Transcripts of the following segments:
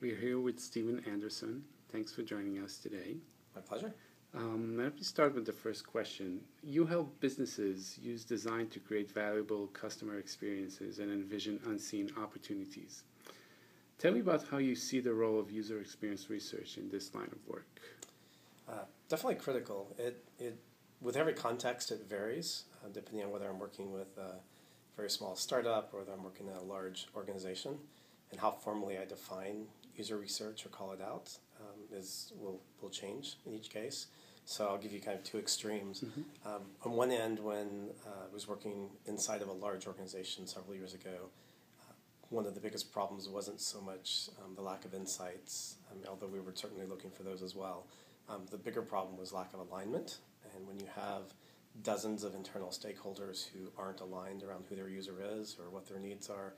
We're here with Stephen Anderson. Thanks for joining us today. My pleasure. Let me start with the first question. You help businesses use design to create valuable customer experiences and envision unseen opportunities. Tell me about how you see the role of user experience research in this line of work. Definitely critical. With every context, it varies, depending on whether I'm working with a very small startup or whether I'm working in a large organization, and how formally I define user research or call it out will change in each case. So I'll give you kind of two extremes. On one end, when I was working inside of a large organization several years ago, one of the biggest problems wasn't so much the lack of insights, although we were certainly looking for those as well. The bigger problem was lack of alignment, and when you have dozens of internal stakeholders who aren't aligned around who their user is or what their needs are,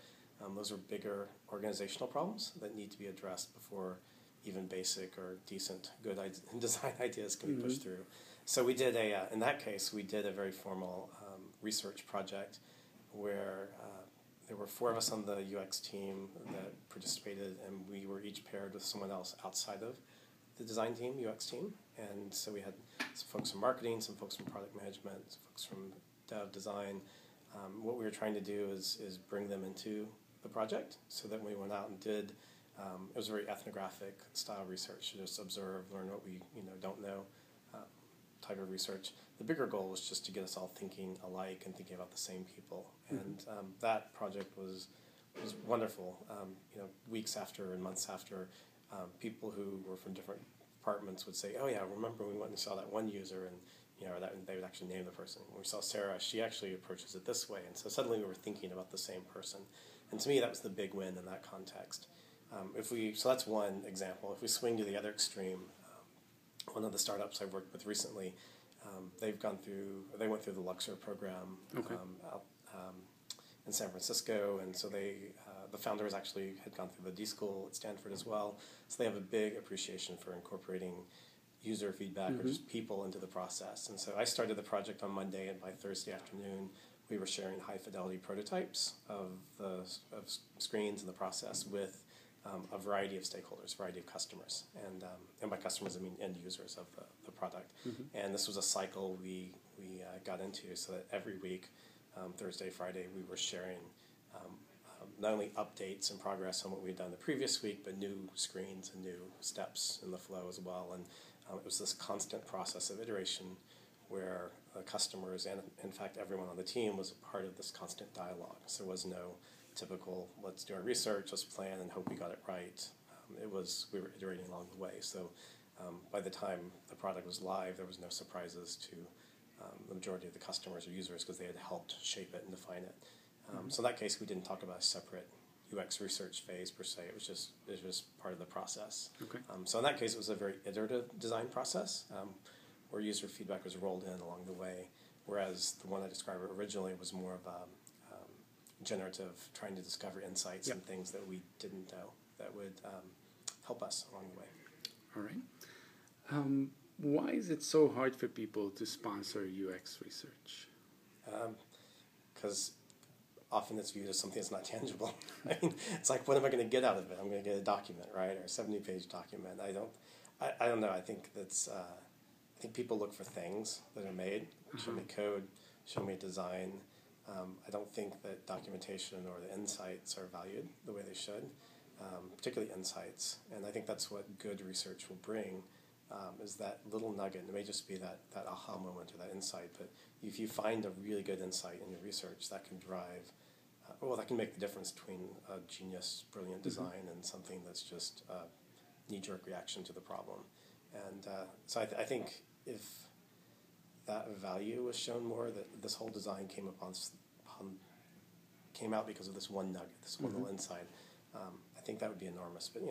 those are bigger organizational problems that need to be addressed before even basic or decent, good design ideas can be pushed through. So we did in that case, we did a very formal research project where there were 4 of us on the UX team that participated, and we were each paired with someone else outside of the design team, UX team. And so we had some folks from marketing, some folks from product management, some folks from dev design. What we were trying to do is bring them into the project so that when we went out and did, it was very ethnographic style research, to just observe, learn what we don't know type of research. The bigger goal was just to get us all thinking alike and thinking about the same people. And that project was wonderful. Weeks after and months after, people who were from different departments would say, "Oh yeah, remember we went and saw that one user," and they would actually name the person. When we saw Sarah, she actually approaches it this way, and so suddenly we were thinking about the same person. And to me, that was the big win in that context. So that's one example. If we swing to the other extreme, one of the startups I've worked with recently, they went through the Luxor program out in San Francisco, and so the founders actually had gone through the D School at Stanford as well, so they have a big appreciation for incorporating user feedback or just people into the process. And so I started the project on Monday, and by Thursday afternoon, we were sharing high-fidelity prototypes of screens in the process with a variety of stakeholders, a variety of customers. And by customers, I mean end users of the product. And this was a cycle we got into, so that every week, Thursday, Friday, we were sharing not only updates and progress on what we had done the previous week, but new screens and new steps in the flow as well. And it was this constant process of iteration where customers and, in fact, everyone on the team was a part of this constant dialogue. So there was no typical, let's do our research, let's plan and hope we got it right. We were iterating along the way. So by the time the product was live, there was no surprises to the majority of the customers or users because they had helped shape it and define it. So in that case, we didn't talk about a separate UX research phase per se. It was just part of the process. Okay. So in that case, it was a very iterative design process where user feedback was rolled in along the way, whereas the one I described originally was more of a generative, trying to discover insights and things that we didn't know that would help us along the way. All right. Why is it so hard for people to sponsor UX research? Because often it's viewed as something that's not tangible. I mean, it's like, what am I going to get out of it? I'm going to get a document, right, or a 70-page document. I don't know. I think I think people look for things that are made. Show me code. Show me design. I don't think that documentation or the insights are valued the way they should, particularly insights. And I think that's what good research will bring, is that little nugget. It may just be that aha moment or that insight, but if you find a really good insight in your research, that can drive, that can make the difference between a genius, brilliant design and something that's just a knee-jerk reaction to the problem. And so I think if that value was shown more, that this whole design came out because of this one nugget, this one little insight, I think that would be enormous. But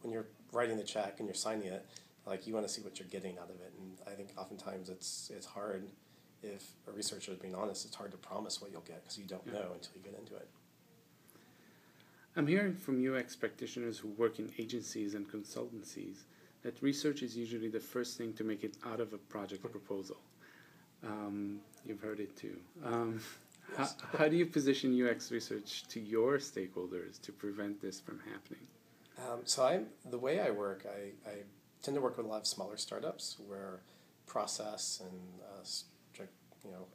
when you're writing the check and you're signing it, like, you want to see what you're getting out of it. And I think oftentimes it's hard, if a researcher is being honest, it's hard to promise what you'll get because you don't know until you get into it. I'm hearing from UX practitioners who work in agencies and consultancies that research is usually the first thing to make it out of a project proposal. You've heard it too. Yes. How do you position UX research to your stakeholders to prevent this from happening? The way I work, I tend to work with a lot of smaller startups where process and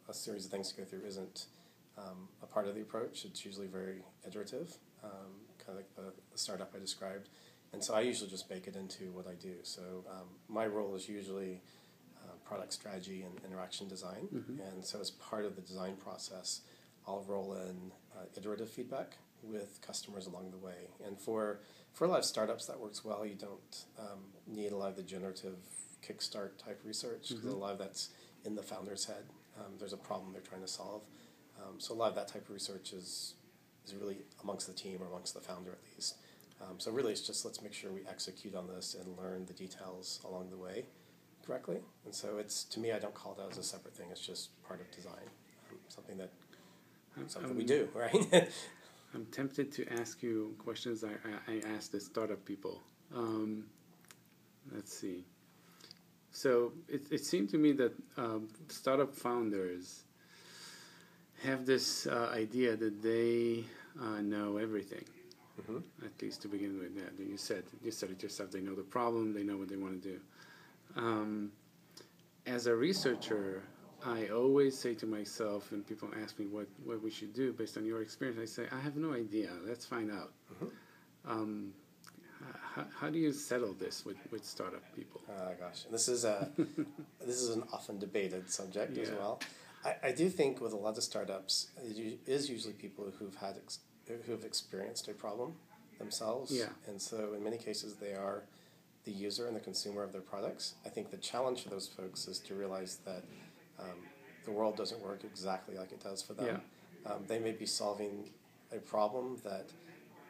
a series of things to go through isn't a part of the approach. It's usually very iterative, kind of like the startup I described. And so I usually just bake it into what I do. So my role is usually product strategy and interaction design. Mm-hmm. And so as part of the design process, I'll roll in iterative feedback with customers along the way. And for a lot of startups, that works well. You don't need a lot of the generative kickstart type research, because a lot of that's in the founder's head. There's a problem they're trying to solve. So a lot of that type of research is really amongst the team or amongst the founder at least. So really it's just let's make sure we execute on this and learn the details along the way correctly. And so to me, I don't call that as a separate thing. It's just part of design, something we do, right? I'm tempted to ask you questions I asked the startup people. Let's see. So it seemed to me that startup founders have this idea that they know everything, at least to begin with. Yeah, you said it yourself. They know the problem. They know what they want to do. As a researcher, I always say to myself, when people ask me what we should do based on your experience, I say, I have no idea. Let's find out. How do you settle this with startup people? Gosh, this is an often debated subject as well. I do think with a lot of startups, it is usually people who've experienced a problem themselves. Yeah. And so in many cases, they are the user and the consumer of their products. I think the challenge for those folks is to realize that the world doesn't work exactly like it does for them. Yeah. They may be solving a problem that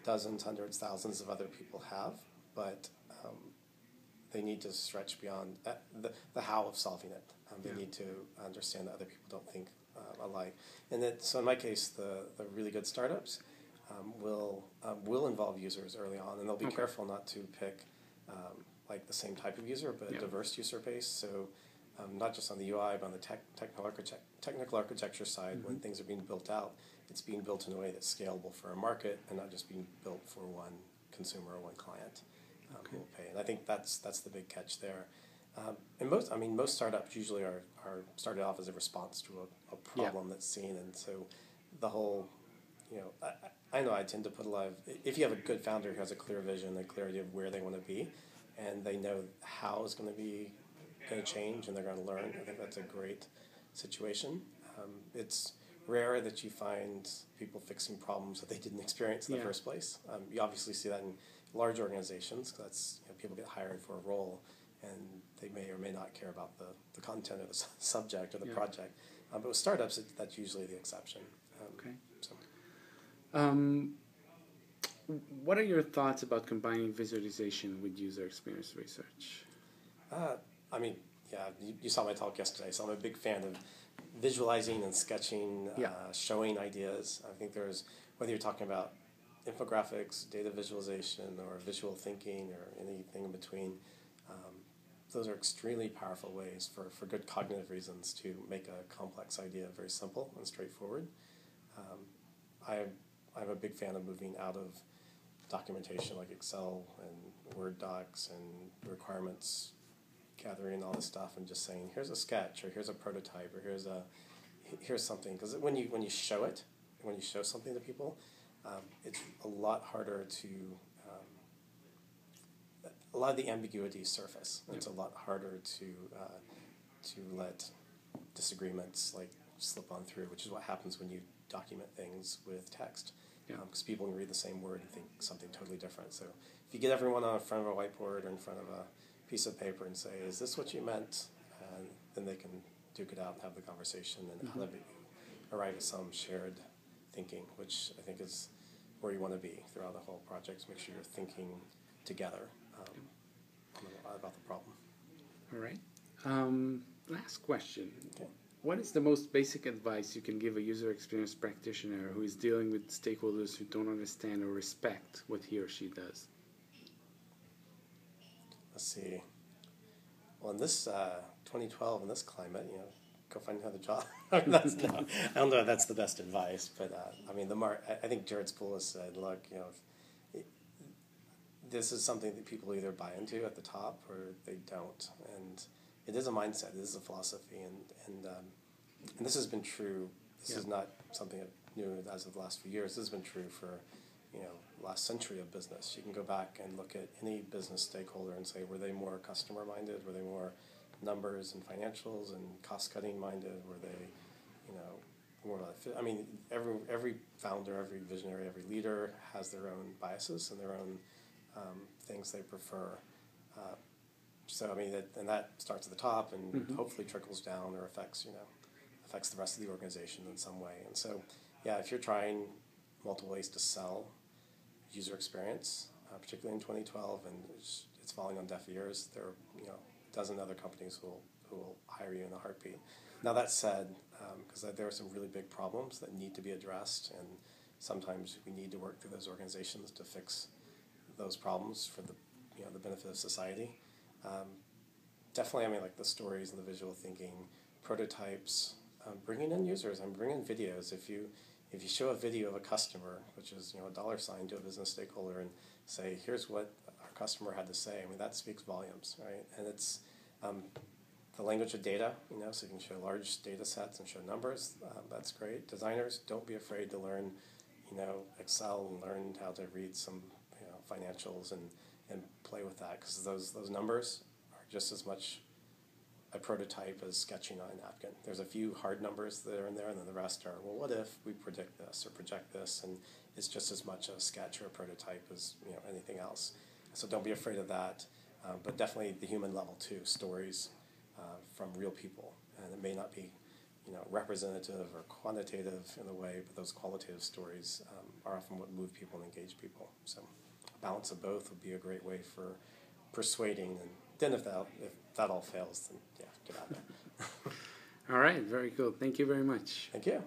dozens, hundreds, thousands of other people have, but they need to stretch beyond the how of solving it. They need to understand that other people don't think alike. And so in my case, the really good startups will involve users early on, and they'll be careful not to pick like the same type of user, but a diverse user base. So not just on the UI, but on the technical architecture side, when things are being built out, it's being built in a way that's scalable for a market and not just being built for one consumer or one client who will pay. And I think that's the big catch there. And most startups usually are started off as a response to a problem that's seen, and so the whole, I know I tend to put a lot of, if you have a good founder who has a clear vision, a clear idea of where they want to be, and they know how it's going to change, and they're going to learn, I think that's a great situation. It's rare that you find people fixing problems that they didn't experience in the first place. You obviously see that in large organizations, because that's people get hired for a role, and they may or may not care about the content of the subject or the project. But with startups, that's usually the exception. What are your thoughts about combining visualization with user experience research? You saw my talk yesterday, so I'm a big fan of visualizing and sketching, showing ideas. I think whether you're talking about infographics, data visualization, or visual thinking, or anything in between, those are extremely powerful ways for good cognitive reasons to make a complex idea very simple and straightforward. I'm a big fan of moving out of documentation like Excel and Word docs and requirements gathering all this stuff, and just saying, here's a sketch, or here's a prototype, or here's something. Because when you show it, when you show something to people, it's a lot harder to a lot of the ambiguity surface. It's a lot harder to let disagreements like slip on through, which is what happens when you document things with text. Because people can read the same word and think something totally different. So if you get everyone in front of a whiteboard or in front of a piece of paper and say, is this what you meant? And then they can duke it out and have the conversation and arrive at some shared thinking, which I think is where you want to be throughout the whole project. Make sure you're thinking together about the problem. All right. Last question. Okay. What is the most basic advice you can give a user experience practitioner who is dealing with stakeholders who don't understand or respect what he or she does? Let's see. Well, in this 2012, in this climate, go find another job. I don't know if that's the best advice, but I think Jared Spool has said, look, this is something that people either buy into at the top or they don't, and it is a mindset. It is a philosophy, and this has been true. This is not something new as of the last few years. This has been true for last century of business. You can go back and look at any business stakeholder and say, were they more customer minded? Were they more numbers and financials and cost cutting minded? Were they more like, I mean, every founder, every visionary, every leader has their own biases and their own things they prefer. So I mean, that starts at the top and hopefully trickles down or affects the rest of the organization in some way. And so, yeah, if you're trying multiple ways to sell user experience, particularly in 2012, and it's falling on deaf ears, there are a dozen other companies who will hire you in a heartbeat. Now that said, because there are some really big problems that need to be addressed, and sometimes we need to work through those organizations to fix those problems for the benefit of society. Definitely, I mean, like the stories and the visual thinking, prototypes, bringing in users and bringing in videos. If you show a video of a customer, which is a dollar sign to a business stakeholder, and say, here's what our customer had to say, I mean, that speaks volumes, right? And it's the language of data, so you can show large data sets and show numbers. That's great. Designers, don't be afraid to learn, Excel and learn how to read some, financials and play with that, because those numbers are just as much a prototype as sketching on a napkin. There's a few hard numbers that are in there, and then the rest are, well, what if we predict this or project this? And it's just as much a sketch or a prototype as anything else. So don't be afraid of that, but definitely the human level too, stories from real people. And it may not be representative or quantitative in a way, but those qualitative stories are often what move people and engage people. So a balance of both would be a great way for persuading. And then if that all fails, then yeah, get out there. All right, very cool. Thank you very much. Thank you.